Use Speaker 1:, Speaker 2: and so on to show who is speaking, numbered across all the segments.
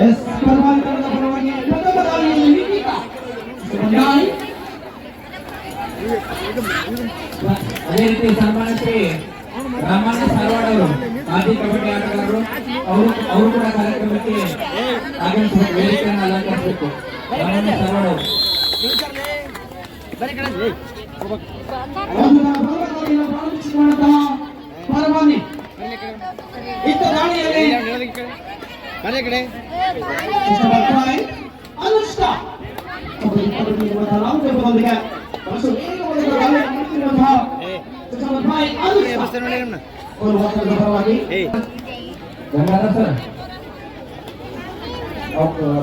Speaker 1: S ಕರ್ನಾಟಕದ ಪರವಾಗಿ ಪ್ರಥಮ ದಾಳಿಯಲ್ಲಿ ನಿಖಿತಾ
Speaker 2: ಅದೇ ರೀತಿ ಸನ್ಮಾನ ಶ್ರೀ ರಾಮಣ್ಣ ಸಾರವಾಡ ಅವರು ಮಾಜಿ ಕಬಡ್ಡಿ ಆಟಗಾರರು ಅವರು ಕೂಡ ಕಾರ್ಯಕ್ರಮಕ್ಕೆ ಆಗಮಿಸಬೇಕು, ವೇದಿಕೆಯನ್ನು ಅಲಂಕರಿಸಬೇಕು. ರಾಮಣ್ಣ ಸಾರವಾಡ ಅವರು
Speaker 1: ಪರವಾಗಿ ಇತ್ತ ದಾಳಿಯಲ್ಲಿ ಅನುಷ್ಠಾ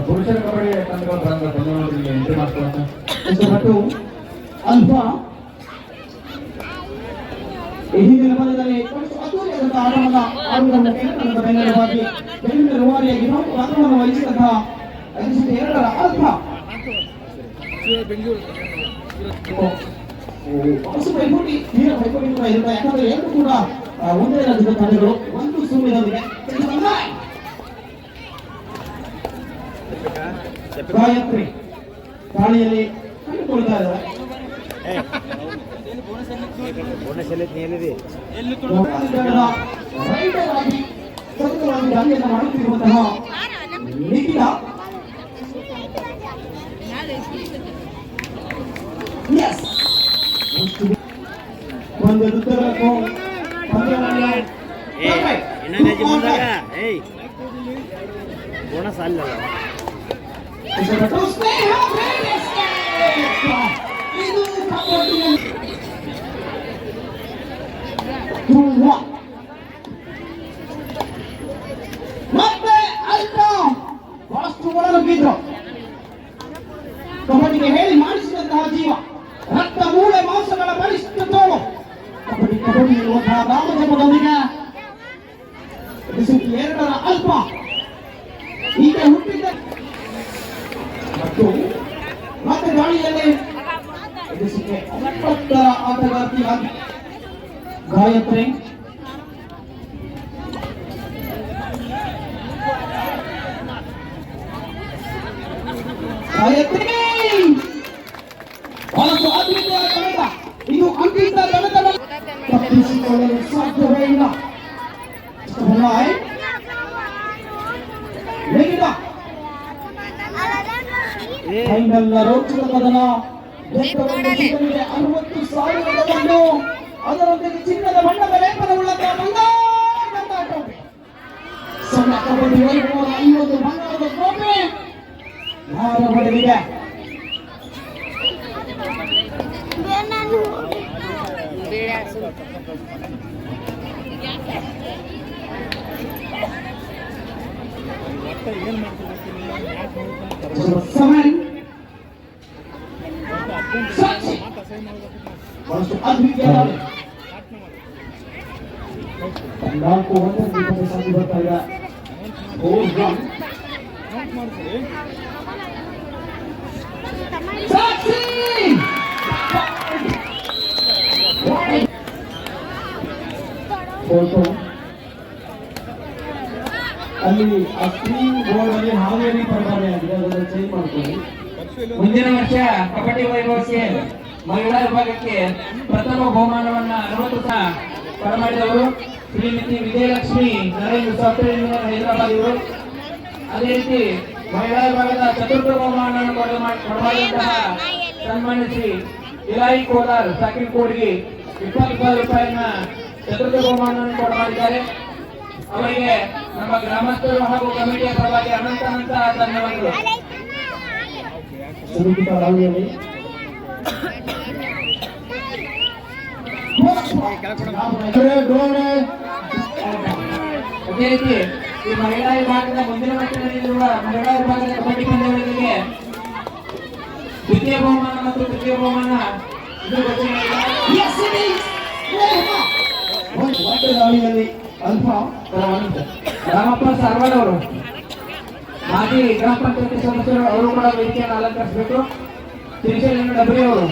Speaker 2: ಪುರುಷರ ಕಬಡ್ಡಿ ತಂಡಗಳು ಎಂಟ್ರಿ ಮಾಡ್ತಾರೆ.
Speaker 1: ಅಲ್ಫಾ ಈ ಹಿಂದಿನ ಪಂದ್ಯದಲ್ಲಿ ಅದ್ದೂರಿಯಾದಂತಹ ಆಟವನ್ನು ಆಡುವುದನ್ನು ಕೇಂದ್ರದ ಬೆನ್ನೆಲುಬಾಗಿ ಬೆನ್ನಿನ ರೂವಾರಿಯಾಗಿ ಪಾತ್ರವನ್ನು ವಹಿಸಿದಂತಹ 2ರ ಅಲ್ಫಾ ಹೊಸ ಪೈಪೋಟಿ ತೀರ ಪೈಪೋಟಿ ಕೂಡ ಇರುತ್ತೆ. ಯಾಕಂದ್ರೆ ಎರಡು ಕೂಡ ಒಂದೇ ರಾಜ್ಯದ ತಂಡಗಳು ಒಂದು ಸುಮ್ಮಿನೊಂದಿಗೆ ಗಾಯತ್ರಿ ದಾಳಿಯಲ್ಲಿ ಕಂಡುಕೊಳ್ತಾ ಇದ್ದಾರೆ. ರೈಡರ್ ಆಗಿ ಸತತವಾಗಿ ದಾಳಿಯನ್ನು ಮಾಡುತ್ತಿರುವಂತಹ ನಿಖಿತಾ ಒಂದು ಉತ್ತರಕ್ಕೂ
Speaker 3: ಬೋನಸ್ ಅಲ್ಲ
Speaker 1: ಮತ್ತೆ ಅಲ್ಪ ಬಹಳಷ್ಟು ಒಳಗೆ ಬಿದ್ರು. ಕಬಡ್ಡಿಗೆ ಹೇಳಿ ಮಾಡಿಸಿದಂತಹ ಜೀವ, ರಕ್ತ ಮೂಳೆ ಮಾಂಸಗಳ ಬಲಿಷ್ಠ ತೋಳು ಕಬಡ್ಡಿ ಇರುವಂತಹ ರಾಮಜಪದೊಂದಿಗೆ 2ರ ಅಲ್ಪ ಈಗ ಹುಟ್ಟಿದ್ದ ಮತ್ತು ಮತ್ತೆ ದಾಳಿಯಲ್ಲಿ 20ರ ಆಟಗಾರ್ತಿಯಾಗಿ ಗಾಯತ್ರಿ ಬಹಳಷ್ಟು ಅದ್ಭುತವಾದ ತಂಡ. ಇದು ಅಂಕಿತ ತಂಡದ ತಪ್ಪಿಸಿಕೊಳ್ಳಲು ಸಾಧ್ಯವೇ ಇಲ್ಲ. ಫೈನಲ್ ರೋಚಕ ಕದನ 60,000 ಅದರೊಂದಿಗೆ ಚಿನ್ನದ ಬಣ್ಣದ ಲೇಪನವುಳ್ಳ ಸಣ್ಣ ಕಬಡ್ಡಿ 50 ಬಂಗಾರದ ಟ್ರೋಫಿ ಭಾರಪಡಲಿದೆ. ನಾಲ್ಕು ಒಂದರ ಸಂಧಿ ಬರ್ತಾ ಇದೆ. ಫೋಟೋ ಅಲ್ಲಿ ಆ ಸ್ಕ್ರೀನ್ ಬೋರ್ಡ್ ಅಲ್ಲಿ ಹಾವೇರಿ ಪರವಾನೆ ಆಗಿದೆ, ಅದನ್ನು ಚೇಂಜ್ ಮಾಡ್ಕೊಳ್ಳಿ.
Speaker 2: ಮುಂದಿನ ವರ್ಷ ಕಬಡ್ಡಿ ವೈಭವಕ್ಕೆ ಮಹಿಳಾ ವಿಭಾಗಕ್ಕೆ ಪ್ರಥಮ ಬಹುಮಾನವನ್ನ 60 ಪರಮಾಡಿದವರು ಶ್ರೀಮತಿ ವಿಜಯಲಕ್ಷ್ಮಿ ನರೇಂದ್ರ ಸಾಫ್ಟ್ವೇರ್ ಇಂಜಿನಿಯರ್ ಹೈದರಾಬಾದ್ ಇವರು. ಅದೇ ರೀತಿ ಮಹಿಳಾ ವಿಭಾಗದ 4ಥ ಬಹುಮಾನವನ್ನು ಕೊಡಮಾಡಿದಂತಹ ಸನ್ಮಾನ್ಯ ಶ್ರೀ ಇಲಾಯಿ ಕೋಲಾರ್ ಸಾಕಿನ ಕೋಡ್ಗಿ 20,000 ರೂಪಾಯಿನ 4ಥ ಬಹುಮಾನವನ್ನು ಕೊಡಮಾಡಿದ್ದಾರೆ. ಅವರಿಗೆ ನಮ್ಮ ಗ್ರಾಮಸ್ಥರು ಹಾಗೂ ಕಮಿಟಿಯ ಪರವಾಗಿ ಅನಂತ ಧನ್ಯವಾದಗಳು. ಅದೇ ರೀತಿ ಈ ಮಹಿಳಾ ವಿಭಾಗದ ಮುಂದಿನ ವರ್ಷ ನಡೆಯಲಿರುವ ಮಹಿಳಾ ವಿಭಾಗದ ಕಬಡ್ಡಿ ಪಂದ್ಯಗಳಿಗೆ ದ್ವಿತೀಯ ಬಹುಮಾನ ಮತ್ತು ತೃತೀಯ ಬಹುಮಾನ ರಾಮಪ್ಪ ಸಾರವಾಡ ಅವರು ಮಾಜಿ ಗ್ರಾಮ ಪಂಚಾಯತಿ ಸದಸ್ಯರು ಅವರು ಕೂಡ ವೇದಿಕೆಯನ್ನು ಅಲಂಕರಿಸಬೇಕು. ಶ್ರೀಶೈಲ ಡಬ್ರಿ ಅವರು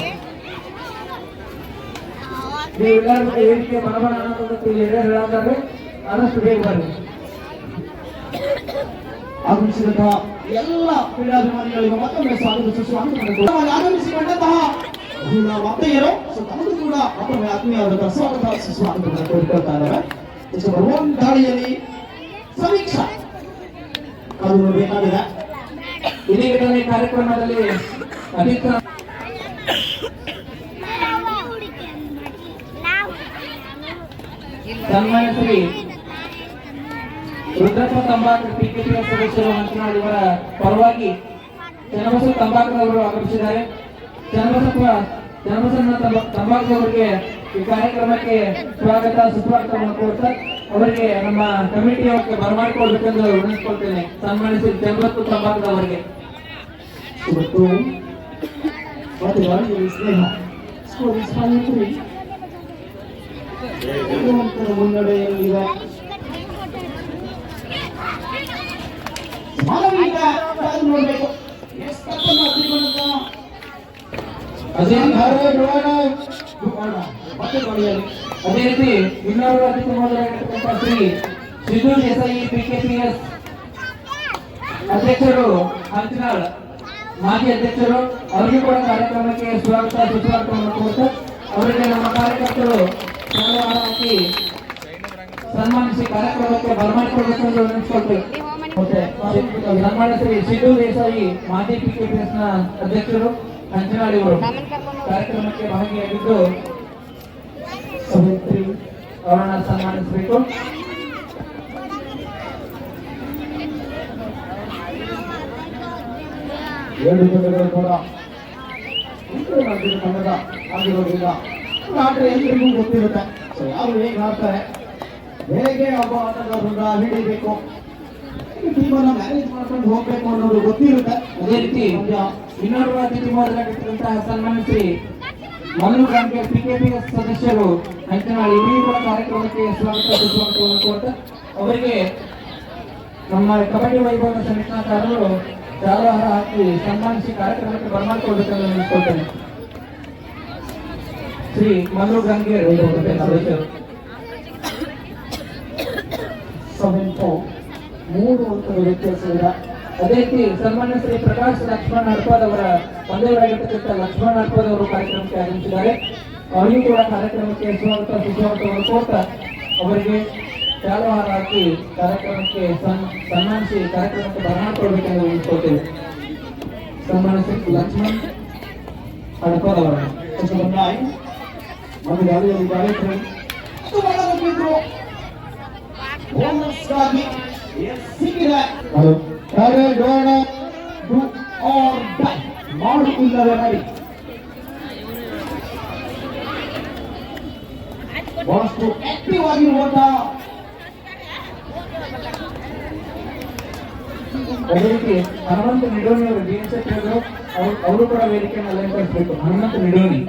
Speaker 2: ನೀವೆಲ್ಲರೂ ವೇದಿಕೆ ಬರಬರ ಅನ್ನೋದಕ್ಕೆ ಹಿರಿಯರು ಹೇಳಿದ್ದಾರೆ, ಆದಷ್ಟು ಬೇಗ ಬರ್ರಿ.
Speaker 1: ಆಗಮಿಸಿದಂತಹ ಎಲ್ಲ ಕ್ರೀಡಾಭಿಮಾನಿಗಳಿಗೂ ಮತ್ತೊಮ್ಮೆ ಸ್ವಾಗತ ಸುಸ್ವಾಗತ ಆಗಮಿಸಿಕೊಂಡಂತಹ ಮಹಿಳೆಯರು ತಮಗೂ ಕೂಡ ಮತ್ತೊಮ್ಮೆ ಆತ್ಮೀಯವಾದಂತಹ ಸ್ವಾಗತ ಸುಸ್ವಾಗತವನ್ನು ಕೋರಿಕೊಳ್ತಾ ಇದ್ದಾರೆ. ಬರುವ ದಾಳಿಯಲ್ಲಿ ಸಮೀಕ್ಷಾ ಅದು ಬೇಕಾಗಿದೆ.
Speaker 2: ಇದೇ ಘಟನೆ ಕಾರ್ಯಕ್ರಮದಲ್ಲಿ ಅಧಿಕ ಸನ್ಮಾನ್ಯ ಶ್ರೀ ರುದ್ರಪ್ಪ ತಂಬಾಕು ಪಿಕೆಪಿಎಸ್ ಸದಸ್ಯರು ಮಂತ್ರಿನಾಳ್ ಇವರ ಪರವಾಗಿ ಚನ್ನಬಸವ ತಂಬಾಕುರವರು ಆಗಮಿಸಿದ್ದಾರೆ. ಚನ್ನಬಸವನ ತಂಬಾಕುರವರಿಗೆ ಈ ಕಾರ್ಯಕ್ರಮಕ್ಕೆ ಸ್ವಾಗತ ಸುಸ್ವಾಗತವನ್ನು ಕೋರ್ತಾ ಅವರಿಗೆ ನಮ್ಮ ಕಮಿಟಿಯವರಿಗೆ ಬರಮಾಡಿಕೊಳ್ಬೇಕೆಂದು ವಿನಂತಿಸಿಕೊಳ್ತೇನೆ. ಸನ್ಮಾನ್ಯ ಶ್ರೀ ಚನ್ನಬಸವ ತಂಬಾಕುರವರಿಗೆ
Speaker 1: ಇವತ್ತು ಮತ್ತೆ ಸ್ನೇಹ ಮುನ್ನಡೆಯಲ್ಲಿದೆ. ನೋಡ್ಬೇಕು
Speaker 2: ಅದೇ ರೀತಿ ಇನ್ನೋರ್ವ ಅತಿಥಿ ಮೊದಲಾಗಿರ್ತಕ್ಕಂಥ ಶ್ರೀ ಸಿದ್ದು ದೇಸಾಯಿ ಪಿಕೆಪಿಎಸ್ ಅಧ್ಯಕ್ಷರು ಹಂಚಿನಾಳ್ ಮಾಜಿ ಅಧ್ಯಕ್ಷರು ಅವರಿಗೂ ಕೂಡ ಕಾರ್ಯಕ್ರಮಕ್ಕೆ ಸ್ವಾಗತ ಸುಸ್ವಾಗತವನ್ನು ಕೋರ್ತಾ ಅವರಿಗೆ ನಮ್ಮ ಕಾರ್ಯಕರ್ತರು ಹಾಕಿ ಸನ್ಮಾನಿಸಿ ಕಾರ್ಯಕ್ರಮಕ್ಕೆ ಬರಮಾಡಿಕೊಳ್ಬೇಕೆಂದು ವಿನಂತಿಸಿಕೊಳ್ತೇವೆ. ಸನ್ಮಾನ್ಯ ಶ್ರೀ ಸಿದ್ದು ದೇಸಾಯಿ ಮಾಜಿ ಪಿಕೆಪಿಎಸ್ ನ ಅಧ್ಯಕ್ಷರು ಹಂಚಿನಾಳ್ ಇವರು ಕಾರ್ಯಕ್ರಮಕ್ಕೆ ಭಾಗಿಯಾಗಿದ್ದು ಅವರನ್ನ ಸನ್ಮಾನಿಸಬೇಕು.
Speaker 1: ಎರಡು ತಂಡಗಳು ಕೂಡ ತಂಡದ ಆಗಿರೋದ್ರಿಂದ ಆಟ ಎಲ್ಲರಿಗೂ ಗೊತ್ತಿರುತ್ತೆ. ಯಾರು ಹೇಗೆ ಆಡ್ತಾರೆ, ಹೇಗೆ ಒಬ್ಬ ಆಟಗಾರರನ್ನ ಹಿಡಿಬೇಕು, ಟೀಮನ್ನ ಮ್ಯಾನೇಜ್ ಮಾಡ್ಕೊಂಡು ಹೋಗ್ಬೇಕು ಅನ್ನೋದು ಗೊತ್ತಿರುತ್ತೆ.
Speaker 2: ಅದೇ ರೀತಿ ಇನ್ನೋರ್ವ ಅತಿಥಿ ಮೊದಲಾಗಿರ್ತಕ್ಕಂತಹ ಸನ್ಮಾನ್ಯ ಶ್ರೀ ಮಲ್ಲು ಗ್ರಾಮ್ಗೆ ಪಿಕೆಪಿಎಸ್ ಸದಸ್ಯರು ಹಂಚಿನಾಳ್ ಇವರಿಗೂ ಕೂಡ ಕಾರ್ಯಕ್ರಮಕ್ಕೆ ಸ್ವಾಗತ ಸುಸ್ವಾಗತವನ್ನು ಕೋರ್ತಾ ಅವರಿಗೆ ನಮ್ಮ ಕಬಡ್ಡಿ ವೈಭವದ ಸಂಘಟನಾಕಾರರು ಶಾಲಾಹಾರ ಹಾಕಿ ಸನ್ಮಾನಿಸಿ ಕಾರ್ಯಕ್ರಮಕ್ಕೆ ಬರಮಾಡಿಕೊಳ್ಬೇಕೆಂದು ನೆನೆಸ್ಕೊಳ್ತೇನೆ. ಶ್ರೀ ಮಲ್ಲು ಗ್ರಾಮ್ಗೆ ಸದಸ್ಯರು
Speaker 1: 3 ಅಂಕದ ವ್ಯತ್ಯಾಸವಿದೆ.
Speaker 2: ಅದೇ ರೀತಿ ಸನ್ಮಾನ್ಯ ಶ್ರೀ ಪ್ರಕಾಶ್ ಲಕ್ಷ್ಮಣ್ ಹಡ್ಪದ್ ಅವರ ತಂದೆಯವರಾಗಿರ್ತಕ್ಕಂಥ ಲಕ್ಷ್ಮಣ್ ಹಡ್ಪದ್ ಅವರು ಕಾರ್ಯಕ್ರಮಕ್ಕೆ ಆಗಮಿಸಿದ್ದಾರೆ. ಅವರಿಗೂ ಕೂಡ ಕಾರ್ಯಕ್ರಮಕ್ಕೆ ಸ್ವಾಗತ ಸುಸ್ವಾಗತವನ್ನು ಕೋರ್ತಾ ಅವರಿಗೆ ಶಾಲಾಹಾರ ಹಾಕಿ ಕಾರ್ಯಕ್ರಮಕ್ಕೆ ಸನ್ಮಾನಿಸಿ ಕಾರ್ಯಕ್ರಮಕ್ಕೆ ಬರಮಾಡಿಕೊಳ್ಬೇಕೆಂದು ವಿನಂತಿಸಿಕೊಳ್ತೇವೆ. ಸನ್ಮಾನ್ಯ ಶ್ರೀ ಲಕ್ಷ್ಮಣ್ ಹಡ್ಪದ್ ಅವರ
Speaker 1: ಮಾಡುತ್ತಿಲ್ಲವೇ ಮಾಡಿ ಬಹಳಷ್ಟು ಆಕ್ಟಿವ್ ಆಗಿರುವಂತ
Speaker 2: ಅದೇ ರೀತಿ ಹನುಮಂತ ನಿಡೋನಿ ಅವರು ಡಿಎನ್ಸೆಟ್ ಅವರು ಕೂಡ ವೇದಿಕೆಯನ್ನು ಅಲಂಕರಿಸಬೇಕು. ಹನುಮಂತ ನಿಡೋನಿ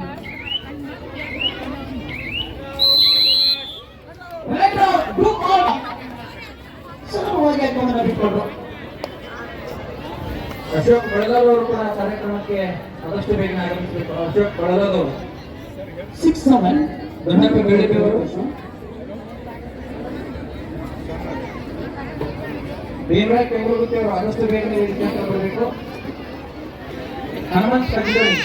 Speaker 1: ಬಿಟ್ಕೊಟ್ರು.
Speaker 2: ಅಶೋಕ್ ಬಳಗಾರ್ ಅವರು ಕೂಡ ಕಾರ್ಯಕ್ರಮಕ್ಕೆ ಆದಷ್ಟು ಬೇಗ ಆಗಮಿಸಬೇಕು. ಅಶೋಕ್ ಬಳಗಾರ್ ಅವರು
Speaker 1: 6-7
Speaker 2: ದೊಡ್ಡಪ್ಪ ಬೆಳಿಗ್ಗೆ ಅವರು ಭೀಮರಾಜ್ ಬೆಂಗಳೂರು ಅವರು ಆದಷ್ಟು ಬೇಗನೆ ವೇದಿಕೆ ಬರಬೇಕು. ಹನುಮಂತ್ ಕಗ್ಗಡಣಿ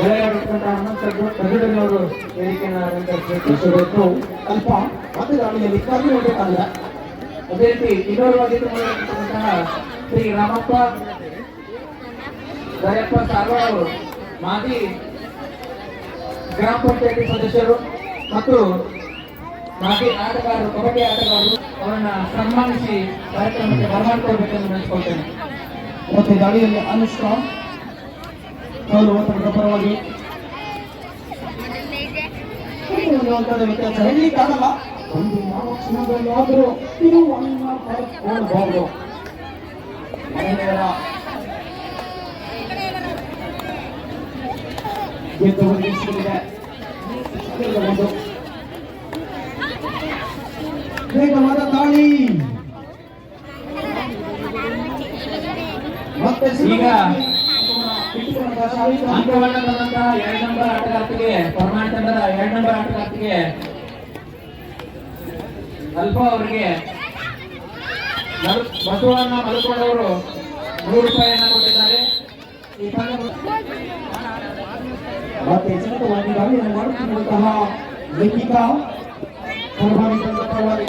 Speaker 2: ಹನುಮಂತ್ ಕಗ್ಗಡಣಿ ಅವರು ವೇದಿಕೆಯನ್ನು ಅಲಂಕರಿಸಬೇಕು.
Speaker 1: ಅಲ್ಪ ಮತದಾಳಿಯಲ್ಲಿ ಕಮ್ಮಿ ಹೋಗಬೇಕಾದ್ರೆ
Speaker 2: ಅದೇ ರೀತಿ ಇನ್ನೋರ್ವ ಅತಿಥಿಗಳಾಗಿರ್ತಕ್ಕಂತಹ ಶ್ರೀ ರಾಮಪ್ಪ ದಯಪ್ಪ ಸಾಗರ್ ಅವರು ಮಾಜಿ ಗ್ರಾಮ ಪಂಚಾಯತಿ ಸದಸ್ಯರು ಮತ್ತು ಮಾಜಿ ಆಟಗಾರರು, ಕಬಡ್ಡಿ ಆಟಗಾರರು ಅವರನ್ನ ಸನ್ಮಾನಿಸಿ ಕಾರ್ಯಕ್ರಮಕ್ಕೆ ಬರಮಾಡಿಕೊಳ್ಬೇಕೆಂದು ನೆನೆಸ್ಕೊಳ್ತೇನೆ.
Speaker 1: ಮತ್ತೆ ದಾಳಿಯಲ್ಲಿ ಅನುಷ್ಕಾ ಪರವಾಗಿ ವ್ಯತ್ಯಾಸ ಹೇಳಲಿಕ್ಕಾಗಲ್ಲ. ಒಂದು 4 ಕ್ಷಣದಲ್ಲಿ ಆದರೂ ಇದು ಪಡೆದುಕೊಳ್ಳಬಹುದು. ಮಹಿಳೆಯರ ಗೆದ್ದುಕೊಂಡಿದೆ. ವೇಗವಾದ ದಾಳಿ ಮತ್ತೆ
Speaker 2: ಈಗ ಅಂಕವನ್ನು ತಂದಂತಹ 2 ನಂಬರ್ ಆಟಗಾರ್ತಿಗೆ ಪರಮಾಣ ತಂಡದ 2 ನಂಬರ್ ಆಟಗಾರ್ತಿಗೆ ಅಲ್ಪ ಅವರಿಗೆ ಬಸವಣ್ಣ ಮಲ್ಕೊಂಡವರು 100 ರೂಪಾಯಿಯನ್ನ ಕೊಟ್ಟಿದ್ದಾರೆ. ಈ ಪಂದ್ಯ
Speaker 1: ಮತ್ತೆ ಸತತವಾಗಿ ದಾಳಿಯನ್ನು ಮಾಡುತ್ತಿರುವಂತಹ ಲಿಖಿತಾ ಪರವಾಗಿ ತಂಡ ಪರವಾಗಿ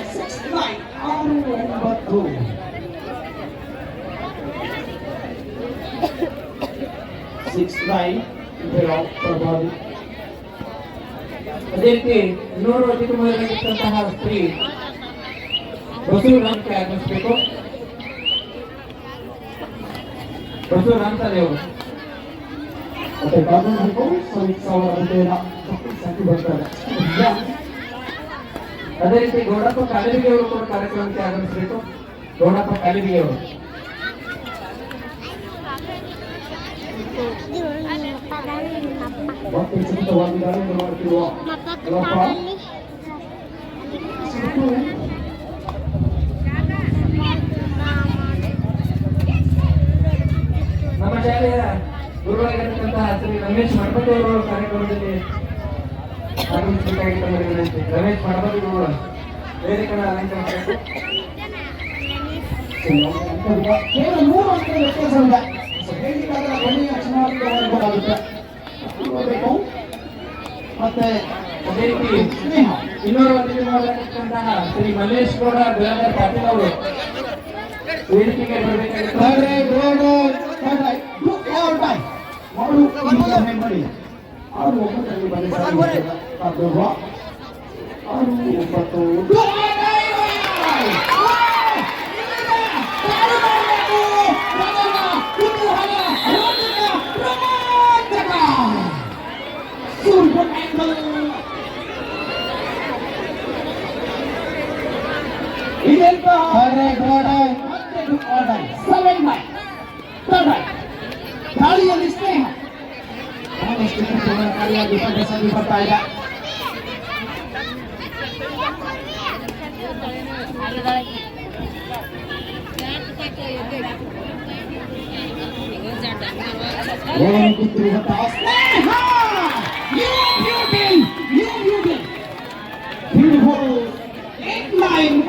Speaker 1: 6-9 ಪರವಾಗಿ.
Speaker 2: ಅದೇ ರೀತಿ 200 ಅತಿ ತುಂಬದಂತಹ ಶ್ರೀ ಬಸವರಾಮ್ಗೆ ಆಗಮಿಸಬೇಕು. ಬಸವರಾಮ್ಸಾಲಿ ಅವರು
Speaker 1: ಮತ್ತೆ ಕಾನೂನು ಸಮಿತಿ ಅವರ ಸಂಖ್ಯೆ ಬರ್ತಾರೆ.
Speaker 2: ಅದೇ ರೀತಿ ಗೌಡಪ್ಪ ಕಾಲಿಬಿಗೆ ಅವರು ಕೂಡ ಕಾರ್ಯಕ್ರಮಕ್ಕೆ ಆಗಮಿಸಬೇಕು. ಗೌಡಪ್ಪ ಕಾಲಿಬಿಗೆ ಅವರು
Speaker 1: ಮತ್ತೆ ಸತತವಾಗಿ ದಾಳಿಯನ್ನು ಮಾಡುತ್ತಿರುವ
Speaker 2: ನಮ್ಮ ಶಾಲೆಯ ಗುರುಗಳಾಗಿರ್ತಕ್ಕಂತಹ ಶ್ರೀ ರಮೇಶ್ ಮಠಪತಿ ಅವರು ಕಾರ್ಯಕ್ರಮದಲ್ಲಿ ಆಗಮಿಸಬೇಕಾಗಿತ್ತು. ವಿನಂತಿ. ರಮೇಶ್ ಮಠಪತಿ ಗುರುಗಳು ವೇದಿಕೆಯನ್ನು ಅಲಂಕರಿಸಬೇಕು.
Speaker 1: ಕೇವಲ 3 ಅಂಕದ ವ್ಯತ್ಯಾಸವಿದೆ. ವೇದಿಕೆಯಾದ ಕೊನೆಯ ಚುನಾವಣೆಯಾಗುತ್ತೆ. ಮತ್ತೆ
Speaker 2: ಅದೇ ರೀತಿ 200 ಅತಿಥಿಗಳಾಗಿರ್ತಕ್ಕಂತಹ ಶ್ರೀ ಮಲ್ಲೇಶ್ ಗೌಡ ಬಿರಾದರ್ ಪಾಟೀಲ್ ಅವರು ವೇದಿಕೆಗೆ ಬರಬೇಕಾಗಿತ್ತು.
Speaker 1: ಅವರು 9ರಲ್ಲಿ ಬಂದಿದ್ದಾರೆ. ಗಾಳಿಯಲ್ಲಿ ಸ್ನೇಹ ಕಾರ್ಯಾಗಿ ಬರ್ತಾ ಇದೆ.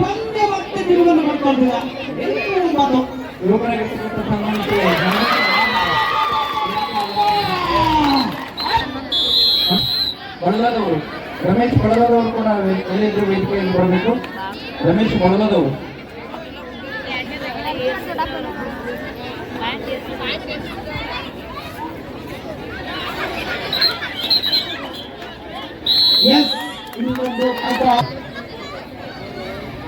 Speaker 1: ಪಂದ್ಯ ಮತ್ತೆ ತಿರುವನ್ನು ಮಾಡ್ಕೊಂಡಿಲ್ಲ.
Speaker 2: ಬಳಗದವರು ರಮೇಶ್ ಬಳಗದವರು ಕೂಡ ಎಲ್ಲಿದ್ರು ವೇದಿಕೆಯಲ್ಲಿ ಬರಬೇಕು. ರಮೇಶ್ ಬಳಗದವರು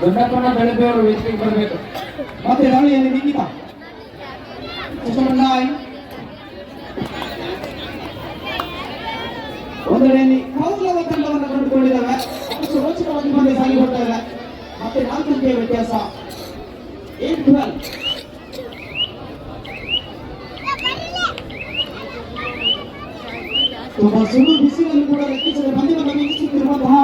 Speaker 2: ದೊಡ್ಡಪ್ಪನ ಬೆಳಗ್ಗೆ ಅವರು ವೇದಿಕೆಗೆ ಬರಬೇಕು.
Speaker 1: ಮತ್ತೆ ದಾಳಿಯಲ್ಲಿ ನಿಖಿತಾ ಒಂದೆಡೆಯಲ್ಲಿ ಕೌಲವ ತಂಡವನ್ನು ಕಂಡುಕೊಂಡಿದ್ದಾವೆ. ರೋಚಕವಾಗಿ ಬಂದು ಸಾಗಿ ಬರ್ತಾ ಇದೆ. ಮತ್ತೆ 4 ಅಂಕೆಯ ವ್ಯತ್ಯಾಸ 8-12. ತುಂಬಾ ಸುಳ್ಳು ಬಿಸಿಲನ್ನು ಕೂಡ ಲೆಕ್ಕಿಸದೆ ಪಂದ್ಯವನ್ನು ವೀಕ್ಷಿಸುತ್ತಿರುವಂತಹ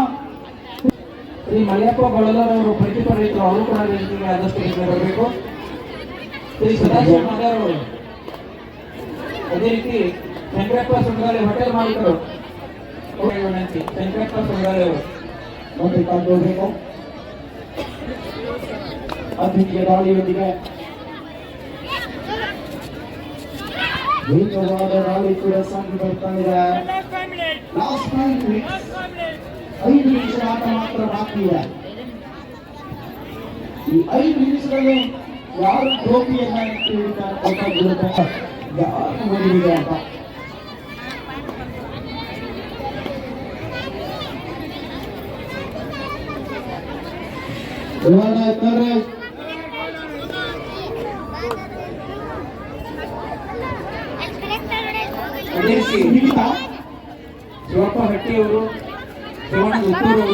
Speaker 2: ಶ್ರೀ ಮಲ್ಲಪ್ಪ ಬಳಗರ್ ಅವರು ಪ್ರತಿಭಾ ರೈತರು ಅವರು ಕೂಡ ವೇದಿಕೆಗೆ ಆದಷ್ಟು ಬೇಗ ಬರಬೇಕು. ಶ್ರೀ ಸದಾಶಿವ ಮಾದಾರ್ ಅವರು ಅದೇ ರೀತಿ ಶಂಕರಪ್ಪ ಸುಂದರಾಳಿ ಹೋಟೆಲ್ ಮಾಲೀಕರು ವಿನಂತಿ. ಶಂಕರಪ್ಪ ಸುಂದರಾಳಿ ಅವರು
Speaker 1: ಮತ್ತೆ ಕಾಯ್ದುಕೊಳ್ಳಬೇಕು. ಅತಿಥಿಯ ದಾಳಿಯೊಂದಿಗೆ ವೇಗವಾದ ದಾಳಿ ಕೂಡ ಸಾಗಿ ಬರ್ತಾ ಇದೆ. ಲಾಸ್ಟ್ 5 ನಿಮಿಷ ಆಟ ಮಾತ್ರ ಬಾಕಿ ಇದೆ. ಈ 5 ನಿಮಿಷದಲ್ಲಿ ಯಾರು ಟ್ರೋಫಿಯನ್ನ ಗೊತ್ತಾಗಿರುತ್ತೆ, ಯಾರು ಬಂದಿದೆ ಅಂತ.
Speaker 2: ಅದೇ ರೀತಿ ಶಿವಪ್ಪ ಹಟ್ಟಿಯವರು ಶಿವಣ್ಣ ಗುತ್ತೂರು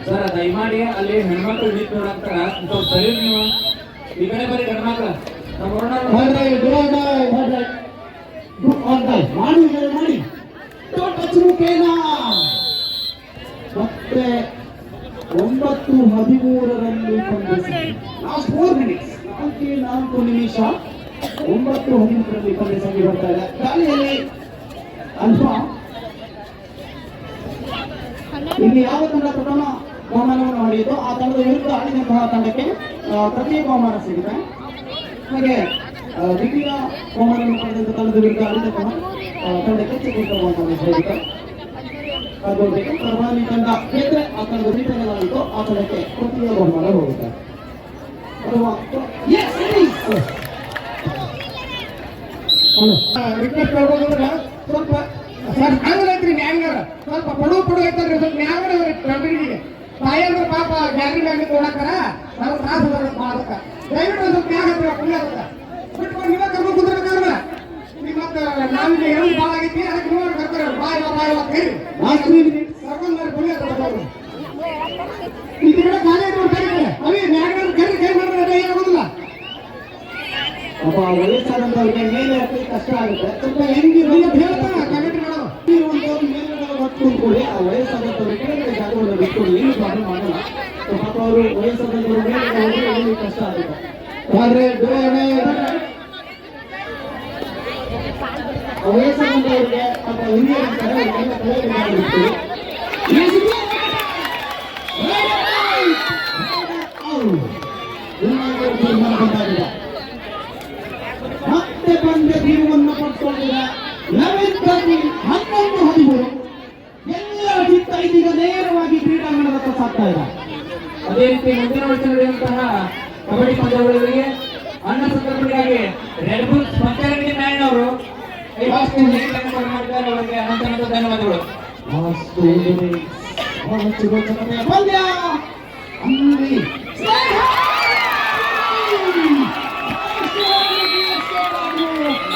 Speaker 2: ಸರ್ ದಯಮಾಡಿ ಅಲ್ಲಿ ಹೆಣ್ಮಕ್ಳು ನಿಂತು ನೋಡಂತಾರ ಸರಿ. ನೀವು ಈ ಕಡೆ ಬರೀ ಗಂಡ್ಮಕ್ಳ
Speaker 1: ಮಾಡಿ ಮತ್ತೆ 9-13ರಲ್ಲಿ ಲಾಸ್ಟ್ 4 ಮಿನಿಟ್ಸ್ 4 ನಿಮಿಷ 9-13ರಲ್ಲಿ ಪಂದ್ಯ ಸಾಗಿ ಬರ್ತಾ ಇದೆ. ದಾಳಿಯಲ್ಲಿ ಅಲ್ಫಾ ಇಲ್ಲಿ ಯಾವ ತಂಡ ಪ್ರಥಮ ಬಹುಮಾನವನ್ನು ಹೊಡೆಯಿತು ಆ ತಂಡದ ವಿರುದ್ಧ ಆಡಿದಂತಹ ತಂಡಕ್ಕೆ ಪ್ರತ್ಯೇಕ ಬಹುಮಾನ ಸಿಗುತ್ತೆ. ಹಾಗೆ ದ್ವಿತೀಯ ಬಹುಮಾನವನ್ನು ಪಡೆದಂತ ತಂಡದ ವಿರುದ್ಧ ಆಡಿದಂತಹ ತಂಡಕ್ಕೆ ಚತುರ್ಥ ಬಹುಮಾನ ಸಿಗುತ್ತೆ. ಹಾಗೆ ಪ್ರಧಾನಿ ತಂಡ ಗೆದ್ರೆ ಆ ತಂಡದ ವಿರುದ್ಧವಾಗಿತ್ತು ಆ ತಂಡಕ್ಕೆ ತೃತೀಯ ಬಹುಮಾನ ಹೋಗುತ್ತೆ.
Speaker 3: ರಿಕ್ವೆಸ್ಟ್ ಮಾಡ್ಬೋದ್ರ ಸ್ವಲ್ಪ ಸರ್ ಹಂಗೈತ್ರಿ ನ್ಯಾಯಗಾರ ಸ್ವಲ್ಪ ಪಡು ಐತಲ್ರಿ ಸ್ವಲ್ಪ ನ್ಯಾಯಗಾರ ಕಂಪನಿಗೆ ತಾಯಂದ್ರ ಪಾಪ ಗ್ಯಾಲರಿ ಮ್ಯಾಗ ಕೊಡಕ್ಕಾರ ನಾವು ತ್ರಾಸ ಮಾಡಕ್ಕ ದಯವಿಟ್ಟು ಸ್ವಲ್ಪ ನ್ಯಾಯ ಹತ್ತಿರ ಪುಣ್ಯ ಬಿಟ್ಕೊಂಡು ನೀವ ಕರ್ಕೊಂಡು ಕುಂದ್ರಬೇಕಾದ್ರೆ ಈಗ ಮತ್ತೆ ನಾವಿಗೆ ಹೇಳಿ ಭಾಳ ಆಗೈತಿ ಅದಕ್ಕೆ ನೀವು ಕರ್ತಾರೆ ಬಾಯ್ ಹೇಳಿ ಕರ್ಕೊಂಡು ಮಾಡಿ ಪುಣ್ಯ ತಗೋದು ಈ ಕಡೆ ಖಾಲಿ ಕರೀತಾರೆ ಅವೇ ನ್ಯಾಯಗಾರ ಕೈ ಮಾಡಿದ್ರೆ ಆಗೋದಿಲ್ಲ.
Speaker 1: ಅಪ್ಪ ವಯಸ್ಸಾದಂತವ್ರಿಗೆ ಮೇಲೆ ಹಾಕಿ ಕಷ್ಟ ಆಗುತ್ತೆ. ಸ್ವಲ್ಪ ಕೂಡಿ ಆ ವಯಸ್ಸಾದಂತವ್ರಿಗೆ ಕೆಳಗಡೆ ಜಾಗವನ್ನು ಬಿಟ್ಕೊಂಡು ಏನು ಪ್ರಾಬ್ಲಮ್ ಆಗಲ್ಲ. ಪಾಪ ಅವರು ವಯಸ್ಸಾದಂತವ್ರು ಮೇಲೆ ಕಷ್ಟ ಆಗುತ್ತೆ. ಆದ್ರೆ ವಯಸ್ಸಾದಂತವ್ರಿಗೆ ಪಾಪ ಹಿರಿಯರಿರ್ತಾರೆ ಮತ್ತೆ ಪಂದ್ಯ ತೀರ್ವನ್ನು ಪಡ್ಕೊಂಡಿಲ್ಲ. 11-13 ಎಲ್ಲರ ಚಿತ್ತ ಇದೀಗ ನೇರವಾಗಿ ಕ್ರೀಡಾಂಗಣದತ್ತ ಸಾಗ್ತಾ ಇದೆ.
Speaker 2: ಅದೇ ರೀತಿ ಮುಂದಿನ ವರ್ಷ ನಡೆಯುವಂತಹ ಕಬಡ್ಡಿ ಪಂದ್ಯಾವಳಿಗಳಿಗೆ ಅನ್ನ ಸಂದರ್ಭಗಳಿಗಾಗಿ ರೆಡ್ ಬುಲ್ ಸ್ಪಂದನೆ ಮ್ಯಾನ್ ಅವರು ಮಾಡಿದ್ದಾರೆ. ಅವರಿಗೆ ಅನಂತ ಧನ್ಯವಾದಗಳು.
Speaker 1: ಪಂದ್ಯ ಅಂಗಡಿ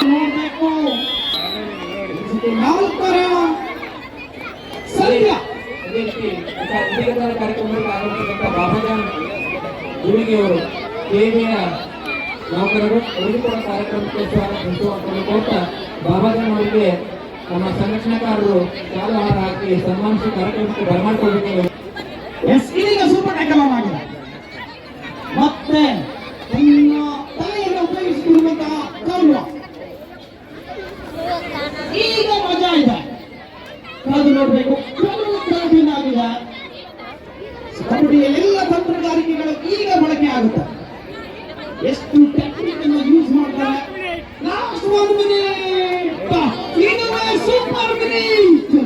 Speaker 1: ನೋಡ್ಬೇಕು ನಾಲ್ಕರ ಸತ್ಯ.
Speaker 2: ಅದೇ ರೀತಿ ಕಾರ್ಯಕ್ರಮದಲ್ಲಿ ಆಗಮಿಸಿದಂತಹ ಬಾಬಾಜಾನ್ ಗುಳಿಗೆಯವರು ಕೇವಿಯ ನೌಕರರು ಅವರು ಕೂಡ ಕಾರ್ಯಕ್ರಮಕ್ಕೆ ಸ್ವಾಗತ ಕೊಡ್ತಾ ಬಾಬಾಜಾನ್ ಅವರಿಗೆ ನಮ್ಮ ಸಂರಕ್ಷಣಕಾರರು ಶಾಲಾಹಾರ ಹಾಕಿ ಸನ್ಮಾನಿಸಿ ಕಾರ್ಯಕ್ರಮಕ್ಕೆ ಬರಮಾಡಿಕೊಳ್ಳಬೇಕು.
Speaker 1: ಇದೀಗ ಸೂಪರ್ ಟ್ಯಾಕಲ್ ಆಗಿದೆ. ಮತ್ತೆ ತನ್ನ ತಲೆಯನ್ನು ಉಪಯೋಗಿಸಿರುವಂತಹ ಕೌಲ್ಯ ಈಗ ಮಜಾ ಇದೆ. ಕಾದು ನೋಡ್ಬೇಕು. ಆಗಿದೆ ಕಬಡ್ಡಿಯ ಎಲ್ಲ ತಂತ್ರಗಾರಿಕೆಗಳು ಈಗ ಬಳಕೆ ಆಗುತ್ತೆ. ಎಷ್ಟು ಟೆಕ್ನಿಕ್ ಅನ್ನು ಯೂಸ್ ಮಾಡ್ತಾರೆ. ಲಾಸ್ಟ್ 1 ಮಿನಿಟ್ ಇದುವೇ ಸೂಪರ್ ಮಿನಿಟ್.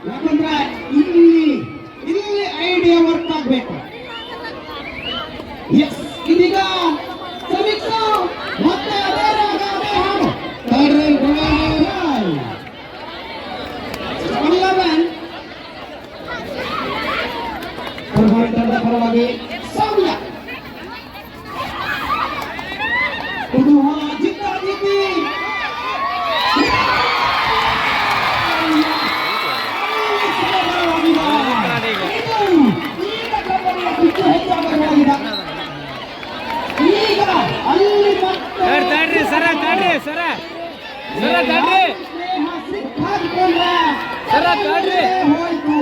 Speaker 1: ಯಾಕಂದ್ರೆ ಇಲ್ಲಿ ಐಡಿಯಾ ವರ್ಕ್ ಆಗ್ಬೇಕು. ಎಸ್ ಇದೀಗ ಸಮೀಕ್ಷಾ ಮತ್ತೆ ಅದೇ ರಾಗ ಅದೇ ಹಾಡು. ತಂಡದ ಪರವಾಗಿ ಸೌಮ್ಯ ಕುತೂಹಲ ಜಿದ್ದಾಜಿದ್ದಿ ಈಗ ಅಲ್ಲಿ ಮತ್ತೆ
Speaker 3: ಸರ
Speaker 1: ಹೋಯ್ತು.